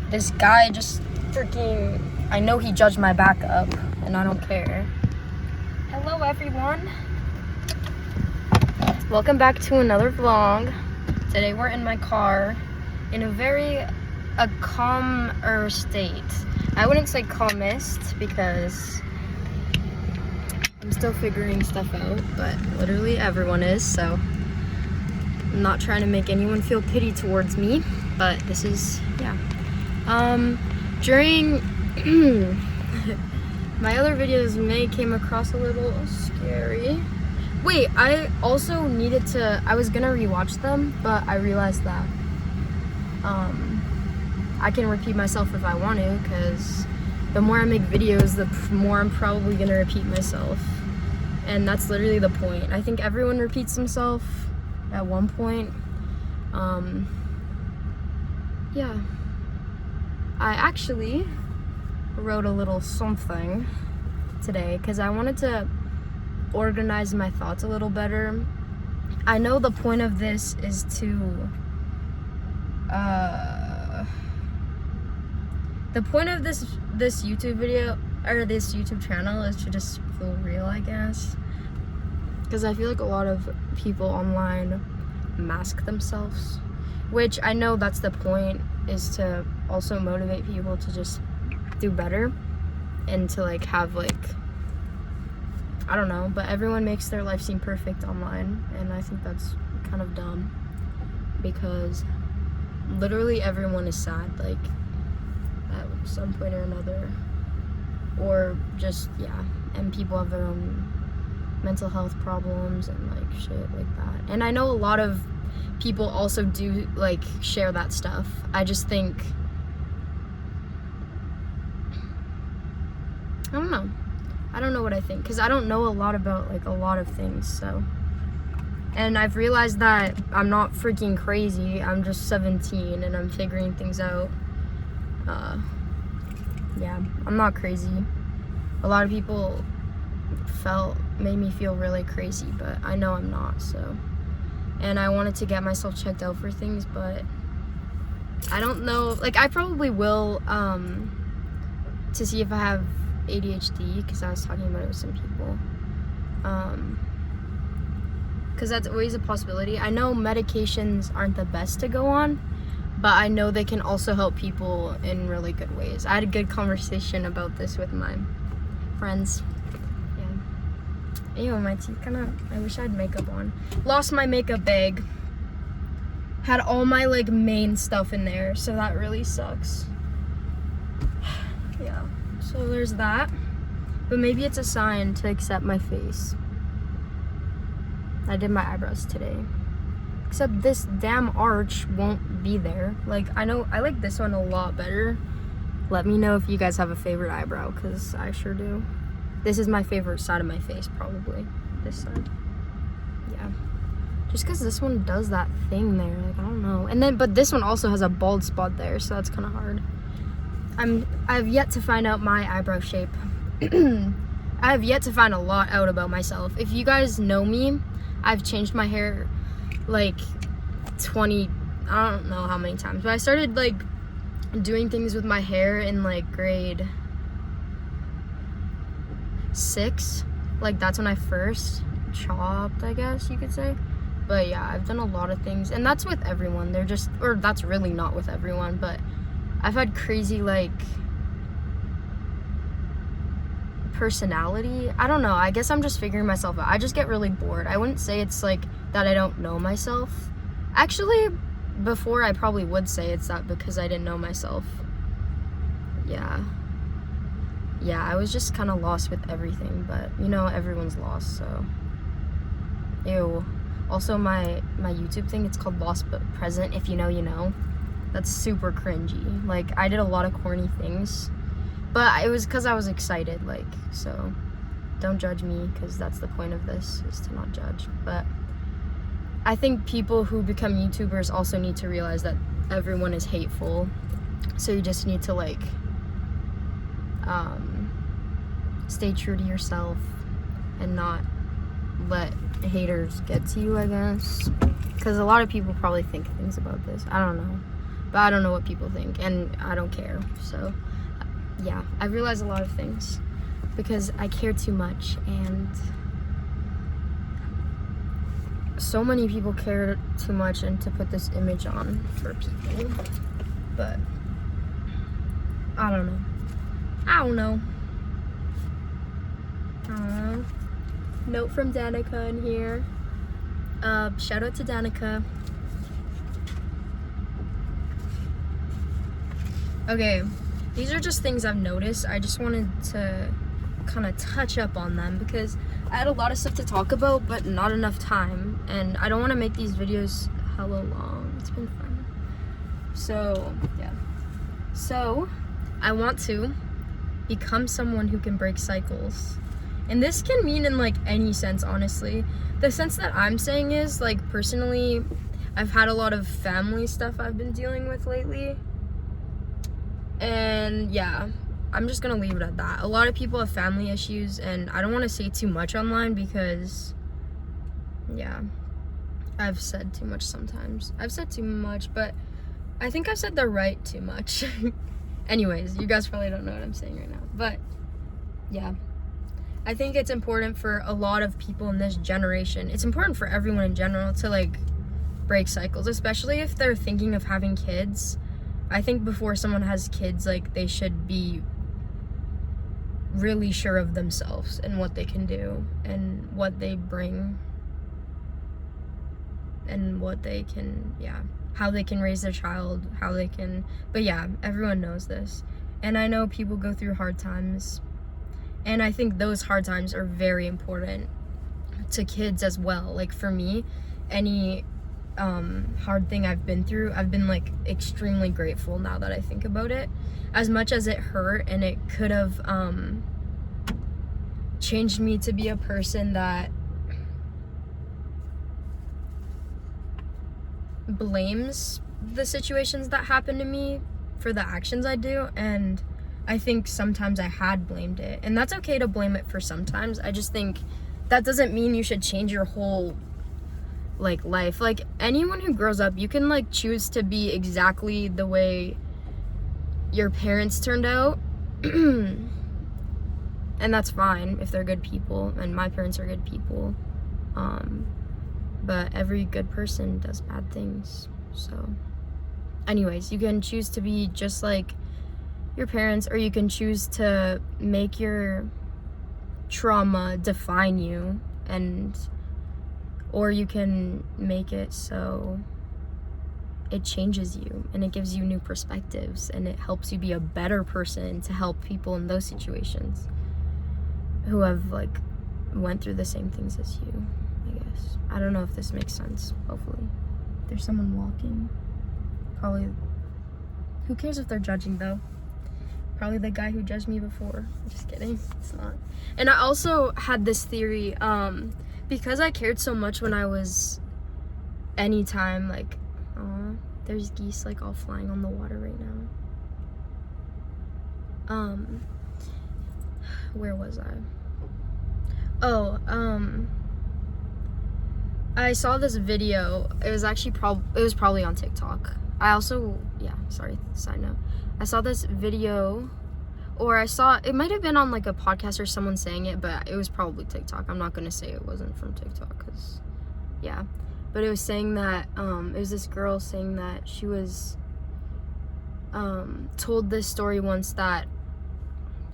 This guy just freaking, I know he judged my backup, and I don't care. Hello everyone. Welcome back to another vlog. Today we're in my car in a calmer state. I wouldn't say calmest because I'm still figuring stuff out, but literally everyone is, so I'm not trying to make anyone feel pity towards me, but this is, yeah. During my other videos may came across a little scary. Wait, I also I was gonna rewatch them, but I realized that I can repeat myself if I want to, because the more I make videos, the more I'm probably gonna repeat myself. And that's literally the point. I think everyone repeats themselves at one point. Yeah. I actually wrote a little something today because I wanted to organize my thoughts a little better. I know the point of this is to the point of this YouTube video or this YouTube channel is to just feel real, I guess, because I feel like a lot of people online mask themselves, which I know that's the point, is to also motivate people to just do better and to like have like, I don't know, but everyone makes their life seem perfect online, and I think that's kind of dumb because literally everyone is sad, like at some point or another, or just, yeah, and people have their own mental health problems and like shit like that. And I know a lot of people also do like share that stuff. I just think, I don't know what I think, because I don't know a lot about like a lot of things. So, and I've realized that I'm not freaking crazy. I'm just 17 and I'm figuring things out. Yeah, I'm not crazy. A lot of people made me feel really crazy, but I know I'm not. So, and I wanted to get myself checked out for things, but I don't know, like I probably will to see if I have ADHD, because I was talking about it with some people, because that's always a possibility. I know medications aren't the best to go on, but I know they can also help people in really good ways. I had a good conversation about this with my friends. Ew, my teeth I wish I had makeup on. Lost my makeup bag. Had all my like main stuff in there, so that really sucks. Yeah, so there's that. But maybe it's a sign to accept my face. I did my eyebrows today. Except this damn arch won't be there. Like, I know, I like this one a lot better. Let me know if you guys have a favorite eyebrow, because I sure do. This is my favorite side of my face, probably. This side. Yeah. Just because this one does that thing there. Like, I don't know. And then, but this one also has a bald spot there, so that's kind of hard. I've yet to find out my eyebrow shape. I have yet to find a lot out about myself. If you guys know me, I've changed my hair like I don't know how many times. But I started like doing things with my hair in like grade 6, like that's when I first chopped, I guess you could say. But yeah, I've done a lot of things, and that's with everyone. That's really not with everyone, but I've had crazy like personality. I don't know, I guess I'm just figuring myself out. I just get really bored. I wouldn't say it's like that I don't know myself. Actually, before I probably would say it's that because I didn't know myself. Yeah, I was just kind of lost with everything, but you know, everyone's lost, so. Ew. Also, my YouTube thing, it's called Lost But Present. If you know, you know. That's super cringy. Like, I did a lot of corny things, but it was because I was excited, like, so don't judge me, because that's the point of this, is to not judge. But I think people who become YouTubers also need to realize that everyone is hateful, so you just need to like stay true to yourself and not let haters get to you, I guess, because a lot of people probably think things about this. I don't know, But I don't know what people think, and I don't care. So, yeah, I've realized a lot of things because I care too much, and so many people care too much and to put this image on for people. But I don't know. Note from Danica in here. Shout out to Danica. Okay, these are just things I've noticed. I just wanted to kind of touch up on them because I had a lot of stuff to talk about, but not enough time. And I don't want to make these videos hella long. It's been fun. So, yeah. So, I want to become someone who can break cycles. And this can mean in like any sense, honestly. The sense that I'm saying is like personally, I've had a lot of family stuff I've been dealing with lately. And yeah, I'm just gonna leave it at that. A lot of people have family issues, and I don't want to say too much online because, yeah, I've said too much sometimes. I've said too much, but I think I've said the right too much. Anyways, you guys probably don't know what I'm saying right now, but yeah. I think it's important for a lot of people in this generation. It's important for everyone in general to like break cycles, especially if they're thinking of having kids. I think before someone has kids, like they should be really sure of themselves and what they can do and what they bring and what they can, yeah, how they can raise their child, how they can, but yeah, everyone knows this. And I know people go through hard times, and I think those hard times are very important to kids as well. Like for me, any hard thing I've been through, I've been like extremely grateful now that I think about it. As much as it hurt and it could have changed me to be a person that blames the situations that happen to me for the actions I do, and I think sometimes I had blamed it, and that's okay to blame it for sometimes. I just think that doesn't mean you should change your whole like life. Like anyone who grows up, you can like choose to be exactly the way your parents turned out and that's fine if they're good people, and my parents are good people, but every good person does bad things. So anyways, you can choose to be just like your parents, or you can choose to make your trauma define you, and or you can make it so it changes you and it gives you new perspectives and it helps you be a better person to help people in those situations who have like went through the same things as you, I guess. I don't know if this makes sense. Hopefully. There's someone walking. Probably. Who cares if they're judging though? Probably the guy who judged me before. I'm just kidding. It's not. And I also had this theory, because I cared so much when I was anytime, like, there's geese like all flying on the water right now. Where was I? I saw this video. It was actually probably on TikTok. I also, yeah, sorry, side note. I saw this video, or it might have been on like a podcast or someone saying it, but it was probably TikTok. I'm not gonna say it wasn't from TikTok, because, yeah. But it was saying that, it was this girl saying that she was, told this story once that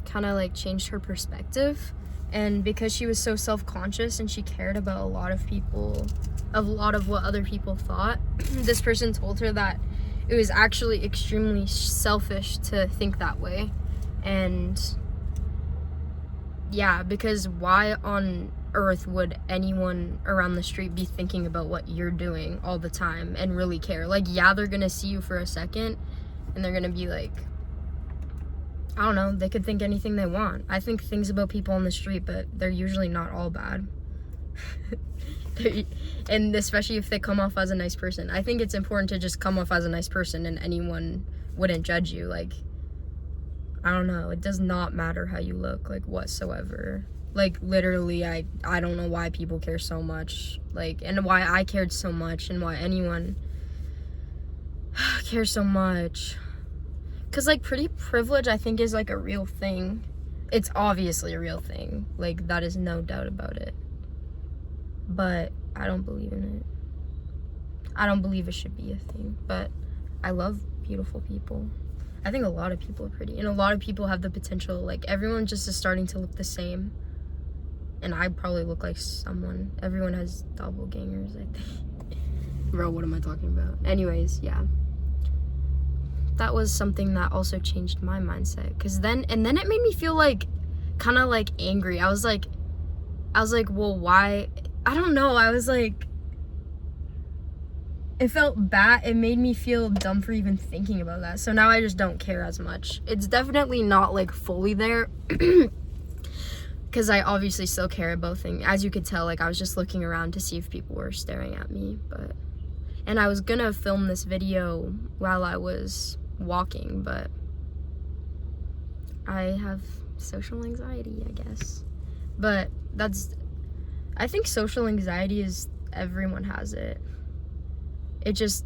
kind of like changed her perspective. And because she was so self-conscious and she cared about a lot of what other people thought, this person told her that it was actually extremely selfish to think that way. And yeah, because why on earth would anyone around the street be thinking about what you're doing all the time and really care? Like, yeah, they're gonna see you for a second and they're gonna be like, I don't know, they could think anything they want. I think things about people on the street, but they're usually not all bad. And especially if they come off as a nice person. I think it's important to just come off as a nice person and anyone wouldn't judge you. Like, I don't know, it does not matter how you look, like, whatsoever. Like, literally, I don't know why people care so much, like, and why I cared so much, and why anyone care so much. Because, like, pretty privilege, I think, is, like, a real thing. It's obviously a real thing. Like, that is no doubt about it. But I don't believe in it. I don't believe it should be a thing. But I love beautiful people. I think a lot of people are pretty. And a lot of people have the potential. Like, everyone just is starting to look the same. And I probably look like someone. Everyone has doppelgangers, I think. Bro, what am I talking about? Anyways, yeah. That was something that also changed my mindset. And then it made me feel like, kind of like angry. I was like, well, why? I don't know. I was like, it felt bad. It made me feel dumb for even thinking about that. So now I just don't care as much. It's definitely not like fully there. Because I obviously still care about things. As you could tell, like, I was just looking around to see if people were staring at me. And I was gonna film this video while I was walking, but I have social anxiety, I guess. But I think social anxiety is, everyone has it. It just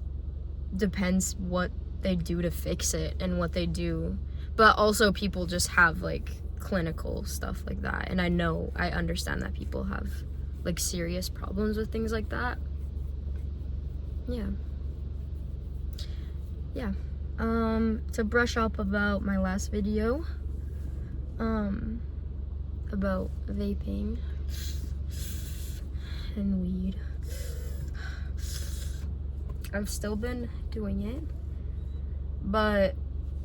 depends what they do to fix it and what they do. But also people just have, like, clinical stuff like that. And I understand that people have, like, serious problems with things like that. Yeah. To brush up about my last video, about vaping and weed. I've still been doing it, but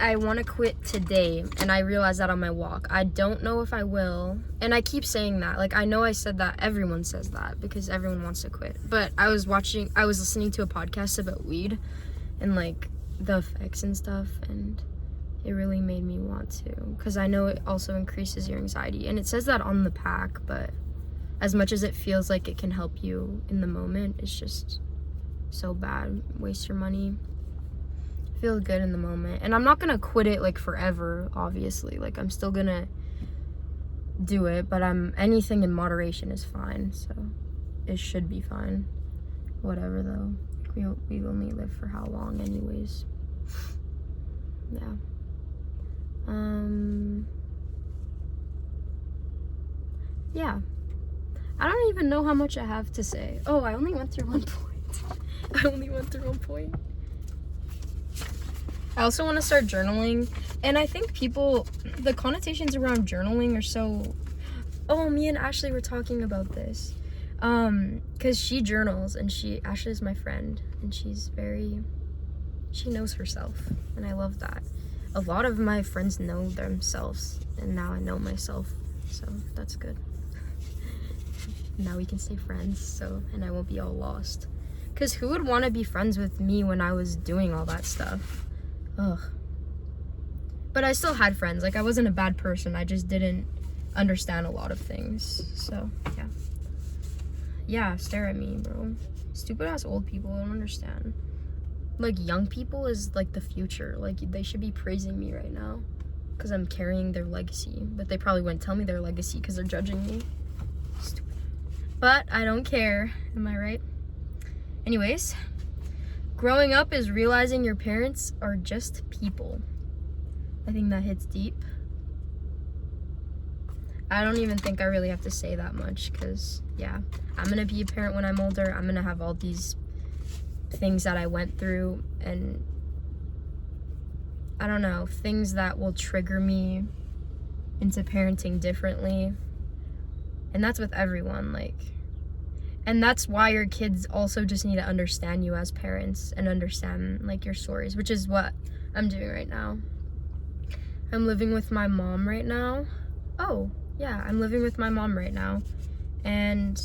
I want to quit today, and I realized that on my walk. I don't know if I will, and I keep saying that. Like, I know I said that, everyone says that, because everyone wants to quit. But I was listening to a podcast about weed, and, like, the effects and stuff, and it really made me want to, because I know it also increases your anxiety, and it says that on the pack, but as much as it feels like it can help you in the moment, it's just so bad. Waste your money. Feel good in the moment. And I'm not gonna quit it, like, forever, obviously. Like, I'm still gonna do it, but anything in moderation is fine, so it should be fine. Whatever, though. We only live for how long anyways. Yeah. Yeah. I don't even know how much I have to say. Oh, I only went through 1 point. I also want to start journaling. And I think the connotations around journaling are so... Oh, me and Ashley were talking about this. Because she journals, and Ashley is my friend, and she knows herself, and I love that. A lot of my friends know themselves, and now I know myself, so that's good. Now we can stay friends, and I won't be all lost. Because who would want to be friends with me when I was doing all that stuff? Ugh. But I still had friends. Like, I wasn't a bad person. I just didn't understand a lot of things. So, yeah. Yeah, stare at me, bro. Stupid ass old people, I don't understand. Like, young people is, like, the future. Like, they should be praising me right now. Because I'm carrying their legacy. But they probably wouldn't tell me their legacy because they're judging me. Stupid. But I don't care. Am I right? Anyways. Growing up is realizing your parents are just people. I think that hits deep. I don't even think I really have to say that much because, yeah, I'm going to be a parent when I'm older. I'm going to have all these things that I went through and, I don't know, things that will trigger me into parenting differently. And that's with everyone, like, and that's why your kids also just need to understand you as parents and understand, like, your stories, which is what I'm doing right now. I'm living with my mom right now. Oh, yeah, I'm living with my mom right now. And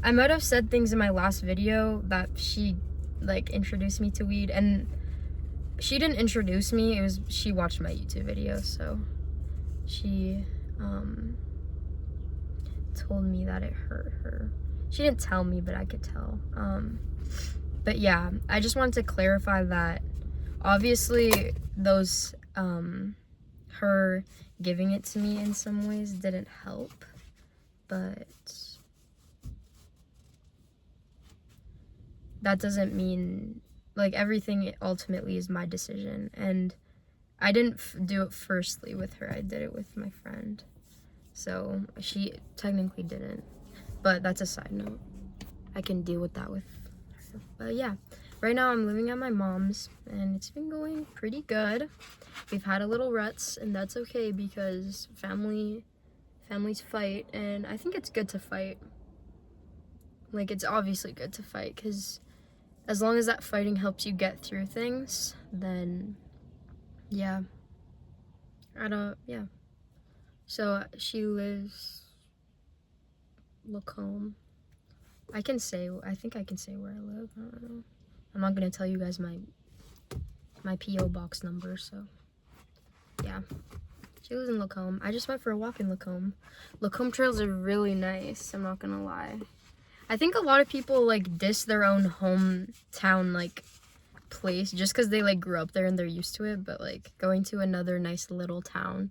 I might have said things in my last video that she, like, introduced me to weed. And she didn't introduce me. She watched my YouTube video, so she told me that it hurt her. She didn't tell me, but I could tell. But yeah, I just wanted to clarify that obviously those, her giving it to me in some ways didn't help, but that doesn't mean like everything ultimately is my decision, and I didn't do it firstly with her. I did it with my friend. So she technically didn't, but that's a side note. I can deal with that with her. But yeah, right now I'm living at my mom's and it's been going pretty good. We've had a little ruts, and that's okay because families fight, and I think it's good to fight. Like, it's obviously good to fight because as long as that fighting helps you get through things, then yeah. Yeah. So she lives Lacombe. I think I can say where I live. I don't know. I'm not gonna tell you guys my P.O. box number, so yeah. She lives in Lacombe. I just went for a walk in Lacombe. Lacombe trails are really nice, I'm not gonna lie. I think a lot of people like diss their own hometown like place just because they like grew up there and they're used to it, but like going to another nice little town,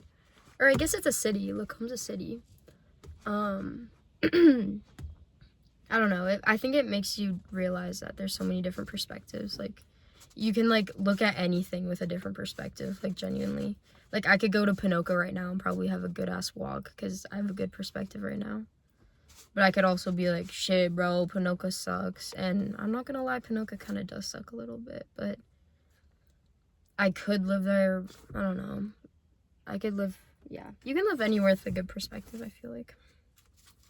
or I guess it's a city. Lacombe's a city. I don't know. I think it makes you realize that there's so many different perspectives. Like, you can like look at anything with a different perspective. Like, genuinely. Like, I could go to Pinoca right now and probably have a good ass walk because I have a good perspective right now. But I could also be like, shit, bro, Pinoca sucks. And I'm not gonna lie, Pinoca kind of does suck a little bit. But I could live there. I don't know. I could live, yeah. You can live anywhere with a good perspective, I feel like.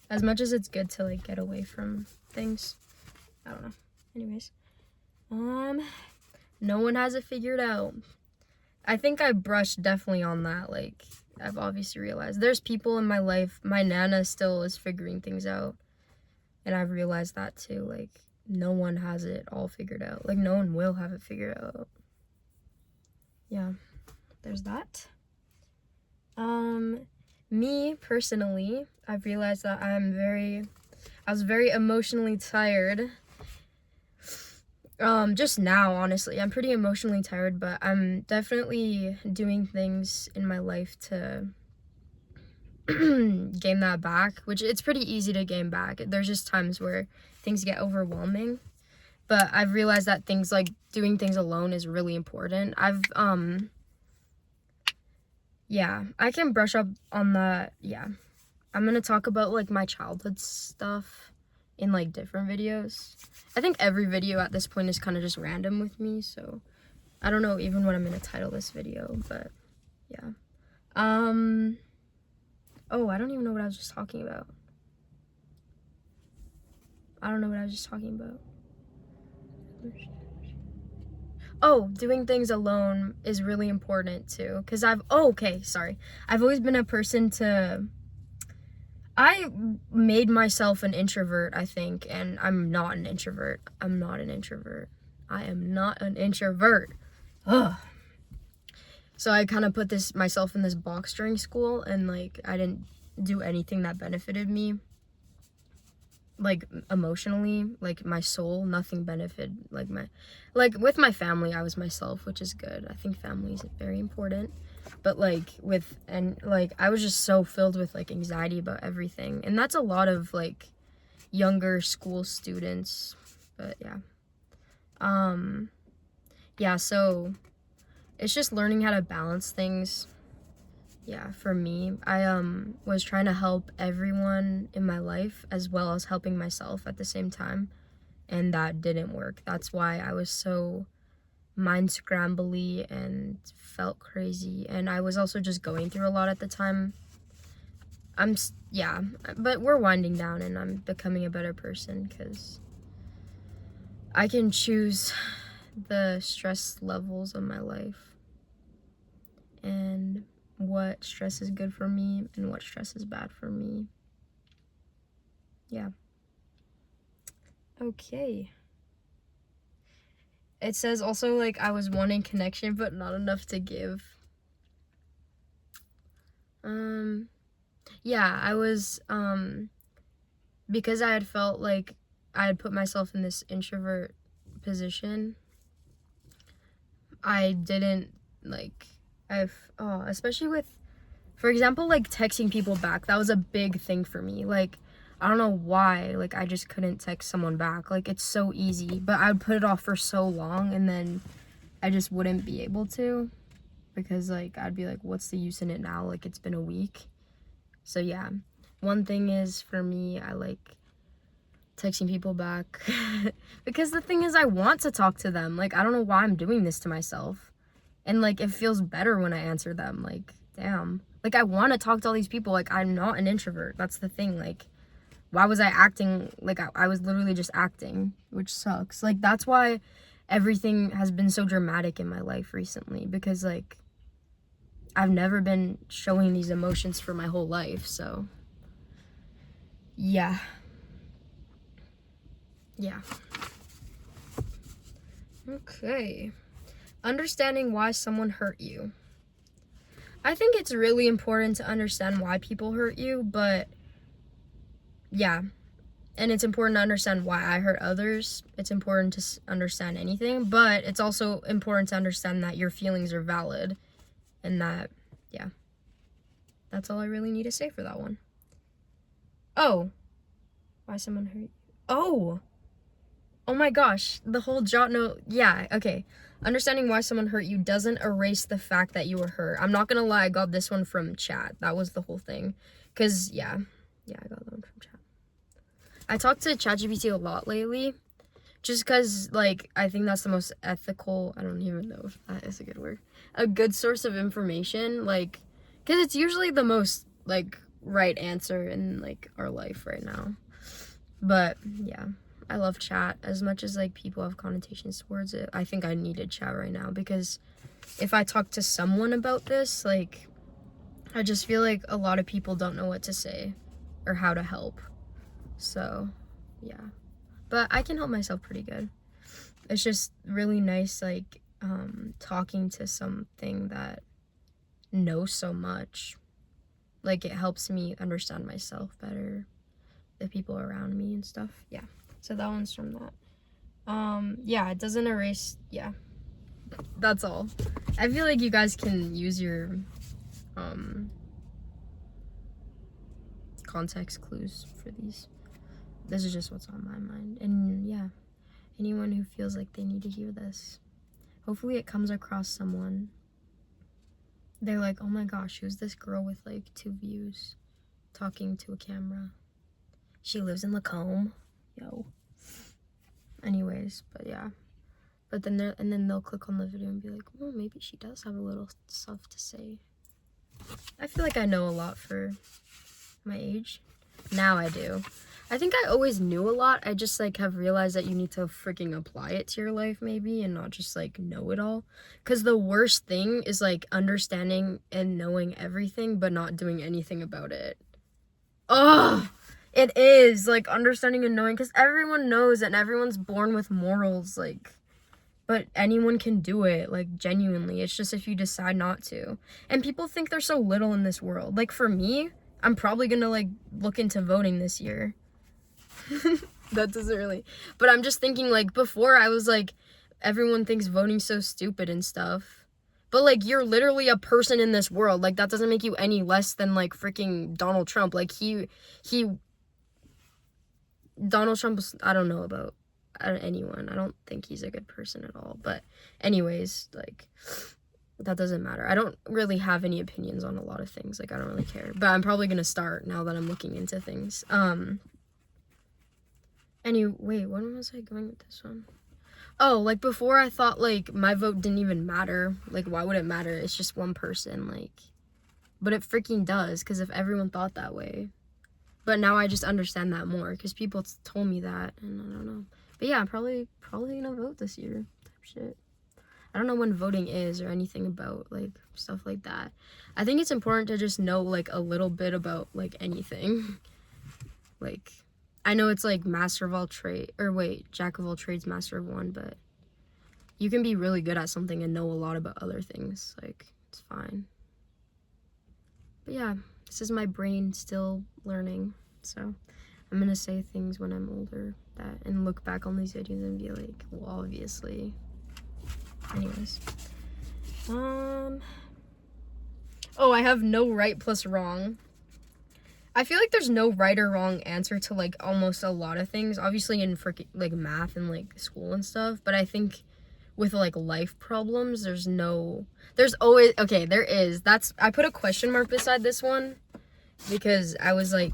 As much as it's good to like get away from things. I don't know. Anyways. No one has it figured out. I think I brushed definitely on that. Like, I've obviously realized there's people in my life. My Nana still is figuring things out. And I've realized that too. Like, no one has it all figured out. Like, no one will have it figured out. Yeah. There's that. Me personally, I've realized that I was very emotionally tired. Just now, honestly, I'm pretty emotionally tired, but I'm definitely doing things in my life to gain that back, which it's pretty easy to gain back. There's just times where things get overwhelming, but I've realized that things like doing things alone is really important. Yeah, I can brush up on that. Yeah, I'm gonna talk about like my childhood stuff in like different videos. I think every video at this point is kind of just random with me, so I don't know even what I'm gonna title this video, but yeah. Oh, I don't even know what I was just talking about. Oh, doing things alone is really important too, because I've always been a person I made myself an introvert, I think, and I'm not an introvert. I am not an introvert. Ugh. So I kind of put myself in this box during school, and like I didn't do anything that benefited me. Like emotionally, like my soul, nothing benefited like with my family. I was myself, which is good. I think family is very important, but like I was just so filled with like anxiety about everything, and that's a lot of like younger school students. But yeah, so it's just learning how to balance things. Yeah, for me, I was trying to help everyone in my life as well as helping myself at the same time, and that didn't work. That's why I was so mind scrambly and felt crazy, and I was also just going through a lot at the time. But we're winding down and I'm becoming a better person because I can choose the stress levels of my life and what stress is good for me and what stress is bad for me. Yeah. Okay. It says also like I was wanting connection but not enough to give. Yeah, I was because I had felt like I had put myself in this introvert position. I didn't like especially with, for example, like texting people back. That was a big thing for me. Like, I don't know why, like, I just couldn't text someone back. Like, it's so easy, but I would put it off for so long, and then I just wouldn't be able to, because, like, I'd be like, what's the use in it now? Like, it's been a week. So, yeah. One thing is, for me, I like texting people back, because the thing is, I want to talk to them. Like, I don't know why I'm doing this to myself. And, like, it feels better when I answer them. Like, damn. Like, I want to talk to all these people. Like, I'm not an introvert. That's the thing. Like, why was I acting? Like, I was literally just acting, which sucks. Like, that's why everything has been so dramatic in my life recently. Because, like, I've never been showing these emotions for my whole life. So, yeah. Yeah. Okay. Understanding why someone hurt you. I think it's really important to understand why people hurt you, but yeah. And it's important to understand why I hurt others. It's important to understand anything, but it's also important to understand that your feelings are valid, and that, yeah. That's all I really need to say for that one. Oh. Why someone hurt you. Oh my gosh, the whole jot note, yeah, okay. Understanding why someone hurt you doesn't erase the fact that you were hurt. I'm not gonna lie, I got this one from chat. That was the whole thing. Because, yeah, I got that one from chat. I talked to ChatGPT a lot lately, just because, like, I think that's the most ethical, I don't even know if that is a good word, a good source of information, like, because it's usually the most, like, right answer in, like, our life right now. But, yeah. I love chat as much as, like, people have connotations towards it. I think I needed chat right now, because if I talk to someone about this, like, I just feel like a lot of people don't know what to say or how to help. So, yeah. But I can help myself pretty good. It's just really nice, like, talking to something that knows so much. Like, it helps me understand myself better, the people around me and stuff. Yeah. So that one's from that. Yeah, it doesn't erase, yeah. That's all. I feel like you guys can use your, context clues for these. This is just what's on my mind. And yeah, anyone who feels like they need to hear this, hopefully it comes across someone. They're like, oh my gosh, who's this girl with, like, 2 views talking to a camera? She lives in Lacombe. Yo. Anyways, but yeah. But then they'll click on the video and be like, well, maybe she does have a little stuff to say. I feel like I know a lot for my age. Now I do. I think I always knew a lot. I just, like, have realized that you need to freaking apply it to your life, maybe, and not just, like, know it all. Because the worst thing is, like, understanding and knowing everything, but not doing anything about it. Ugh! It is, like, understanding and knowing, because everyone knows and everyone's born with morals, like, but anyone can do it, like, genuinely. It's just if you decide not to. And people think there's so little in this world. Like, for me, I'm probably gonna, like, look into voting this year. That doesn't really, but I'm just thinking, like, before I was like, everyone thinks voting's so stupid and stuff. But, like, you're literally a person in this world. Like, that doesn't make you any less than, like, freaking Donald Trump. Like, Donald Trump's, I don't know about anyone. I don't think he's a good person at all. But anyways, like, that doesn't matter. I don't really have any opinions on a lot of things. Like, I don't really care. But I'm probably gonna start now that I'm looking into things. Wait, when was I going with this one? Oh, like, before I thought, like, my vote didn't even matter. Like, why would it matter? It's just one person, like, but it freaking does, because if everyone thought that way. But now I just understand that more, because people told me that, and I don't know. But yeah, I'm probably gonna vote this year, type shit. I don't know when voting is or anything about, like, stuff like that. I think it's important to just know, like, a little bit about, like, anything. Like, I know it's, like, jack of all trades, master of one, but you can be really good at something and know a lot about other things. Like, it's fine. But yeah, this is my brain still learning. So I'm gonna say things when I'm older and look back on these videos and be like, well, obviously. Anyways. Oh, I have no right plus wrong. I feel like there's no right or wrong answer to like almost a lot of things. Obviously in freaking like math and like school and stuff, but I think with like life problems, there's always okay, there is. I put a question mark beside this one because I was like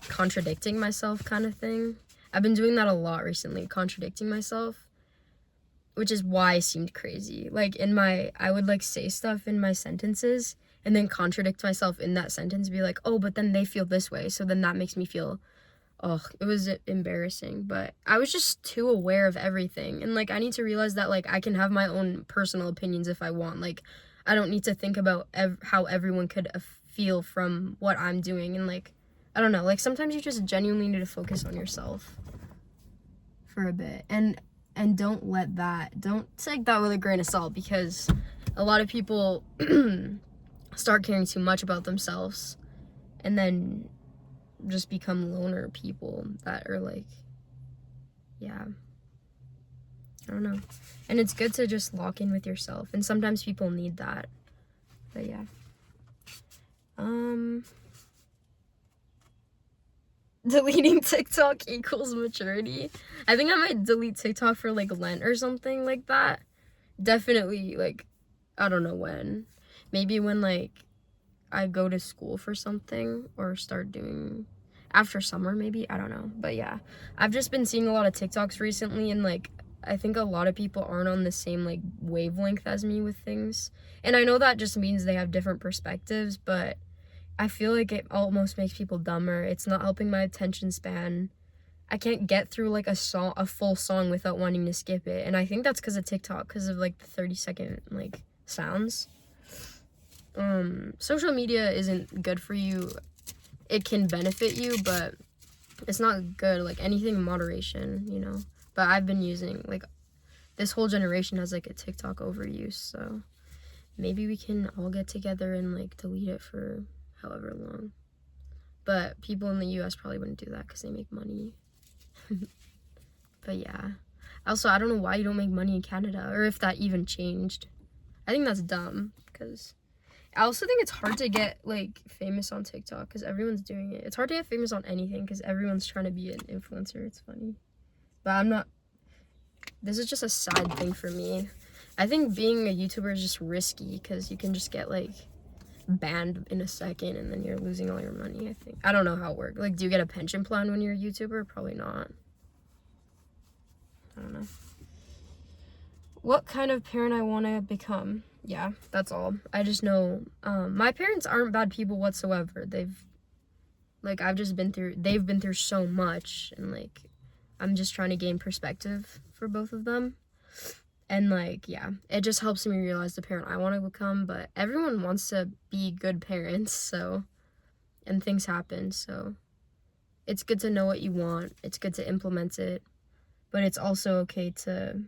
contradicting myself kind of thing. I've been doing that a lot recently, contradicting myself, which is why I seemed crazy. Like I would like say stuff in my sentences and then contradict myself in that sentence, be like, oh, but then they feel this way, so then that makes me feel, oh, it was embarrassing. But I was just too aware of everything, and like I need to realize that like I can have my own personal opinions if I want. Like I don't need to think about how everyone could feel from what I'm doing, and like I don't know, like sometimes you just genuinely need to focus on yourself for a bit, and don't take that with a grain of salt, because a lot of people start caring too much about themselves and then just become loner people that are like, yeah, I don't know. And it's good to just lock in with yourself, and sometimes people need that. But yeah. Deleting TikTok equals maturity. I think I might delete TikTok for like Lent or something like that. Definitely, like, I don't know when. Maybe when like I go to school for something, or start doing after summer, maybe. I don't know. But yeah, I've just been seeing a lot of TikToks recently, and like I think a lot of people aren't on the same like wavelength as me with things. And I know that just means they have different perspectives, but I feel like it almost makes people dumber. It's not helping my attention span. I can't get through like a full song without wanting to skip it. And I think that's because of TikTok, because of like the 30-second like sounds. Social media isn't good for you. It can benefit you, but it's not good. Like anything in moderation, you know. But I've been using, like, this whole generation has like a TikTok overuse, so maybe we can all get together and like delete it for however long. But people in the US probably wouldn't do that because they make money. But yeah. Also, I don't know why you don't make money in Canada, or if that even changed. I think that's dumb, because I also think it's hard to get like famous on TikTok because everyone's doing it. It's hard to get famous on anything because everyone's trying to be an influencer. It's funny. But I'm not. This is just a side thing for me. I think being a YouTuber is just risky because you can just get like banned in a second and then you're losing all your money, I think. I don't know how it works. Like, do you get a pension plan when you're a YouTuber? Probably not. I don't know. What kind of parent I want to become? Yeah, that's all. I just know my parents aren't bad people whatsoever. They've been through so much, and like I'm just trying to gain perspective for both of them. And like, yeah, it just helps me realize the parent I want to become. But everyone wants to be good parents, so, and things happen, so it's good to know what you want. It's good to implement it, but it's also okay to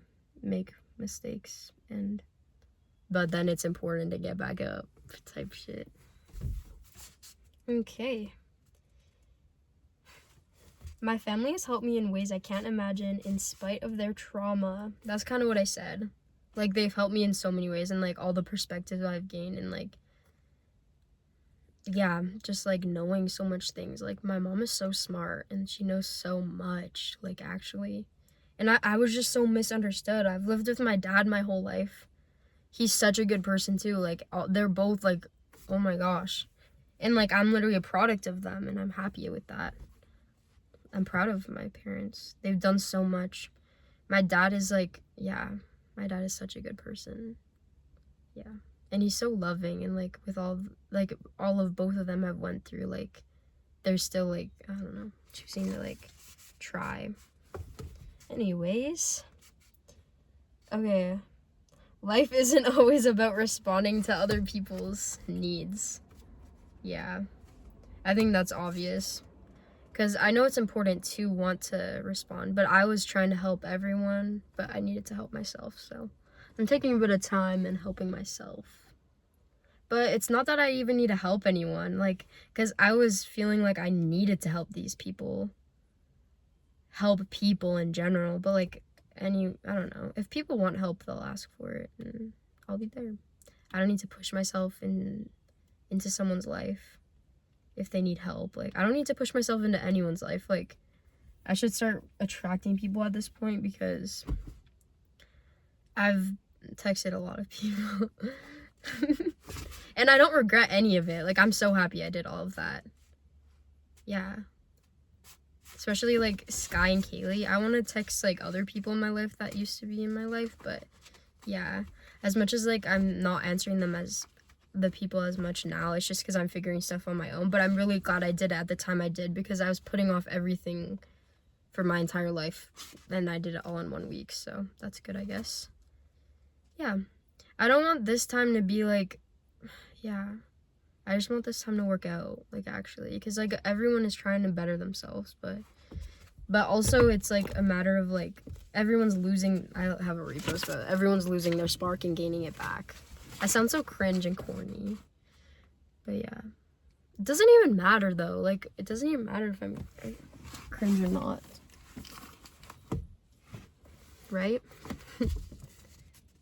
make mistakes, but then it's important to get back up type shit. Okay. My family has helped me in ways I can't imagine in spite of their trauma. That's kind of what I said. Like, they've helped me in so many ways, and like all the perspectives I've gained, and like, yeah, just like knowing so much things. Like, my mom is so smart and she knows so much, like, actually. And I was just so misunderstood. I've lived with my dad my whole life. He's such a good person too. Like, they're both like, oh my gosh. And like, I'm literally a product of them, and I'm happy with that. I'm proud of my parents. They've done so much. My dad is like, yeah, my dad is such a good person. Yeah. And he's so loving, and like with all of both of them have went through, like, they're still like, I don't know, choosing to like try. Anyways. Okay. Life isn't always about responding to other people's needs. Yeah. I think that's obvious. Because I know it's important to want to respond, but I was trying to help everyone, but I needed to help myself, so I'm taking a bit of time and helping myself. But it's not that I even need to help anyone, like, because I was feeling like I needed to help these people. Help people in general, but like, I don't know. If people want help, they'll ask for it, and I'll be there. I don't need to push myself into someone's life. if they need help. Like, I don't need to push myself into anyone's life. Like, I should start attracting people at this point because I've texted a lot of people. And I don't regret any of it. Like, I'm so happy I did all of that. Yeah. Especially, like, Sky and Kaylee. I want to text, like, other people in my life that used to be in my life. But, yeah. As much as, like, I'm not answering them as the people as much now, it's just because I'm figuring stuff on my own. But I'm really glad I did it at the time I did, because I was putting off everything for my entire life. And I did it all in 1 week. So, that's good, I guess. Yeah. I don't want this time to be, like... Yeah, I just want this time to work out, like, actually, because, like, everyone is trying to better themselves, but also it's, like, a matter of, like, everyone's losing, I don't have a repost, but everyone's losing their spark and gaining it back. I sound so cringe and corny, but yeah, it doesn't even matter, though, like, it doesn't even matter if I'm cringe or not, right?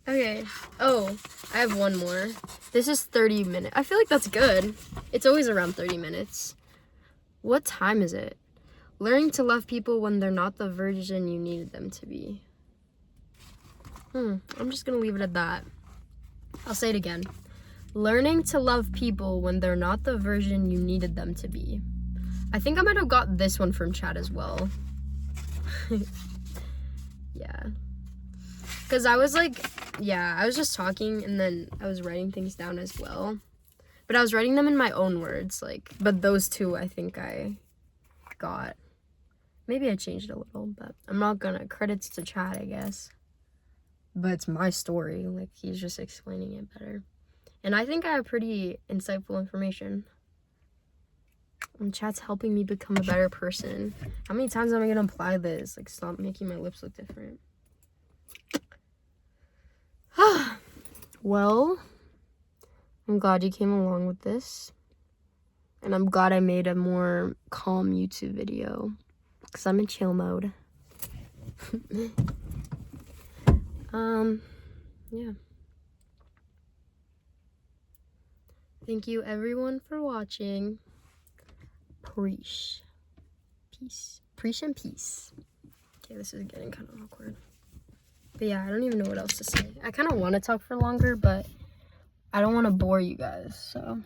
Okay. Oh, I have one more. This is 30 minutes. I feel like that's good. It's always around 30 minutes. What time is it? Learning to love people when they're not the version you needed them to be. I'm just gonna leave it at that. I'll say it again. Learning to love people when they're not the version you needed them to be. I think I might have got this one from chat as well. Yeah. Because I was like, yeah, I was just talking and then I was writing things down as well. But I was writing them in my own words, like, but those two I think I got. Maybe I changed a little, but I'm not gonna. Credits to chat, I guess. But it's my story, like, he's just explaining it better. And I think I have pretty insightful information. And chat's helping me become a better person. How many times am I gonna apply this? Like, stop making my lips look different. Well, I'm glad you came along with this. And I'm glad I made a more calm YouTube video. Because I'm in chill mode. Yeah. Thank you everyone for watching. Preach. Peace. Preach and peace. Okay, this is getting kind of awkward. But yeah, I don't even know what else to say. I kind of want to talk for longer, but I don't want to bore you guys. So,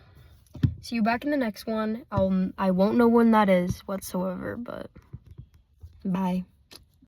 see you back in the next one. I won't know when that is whatsoever, but bye.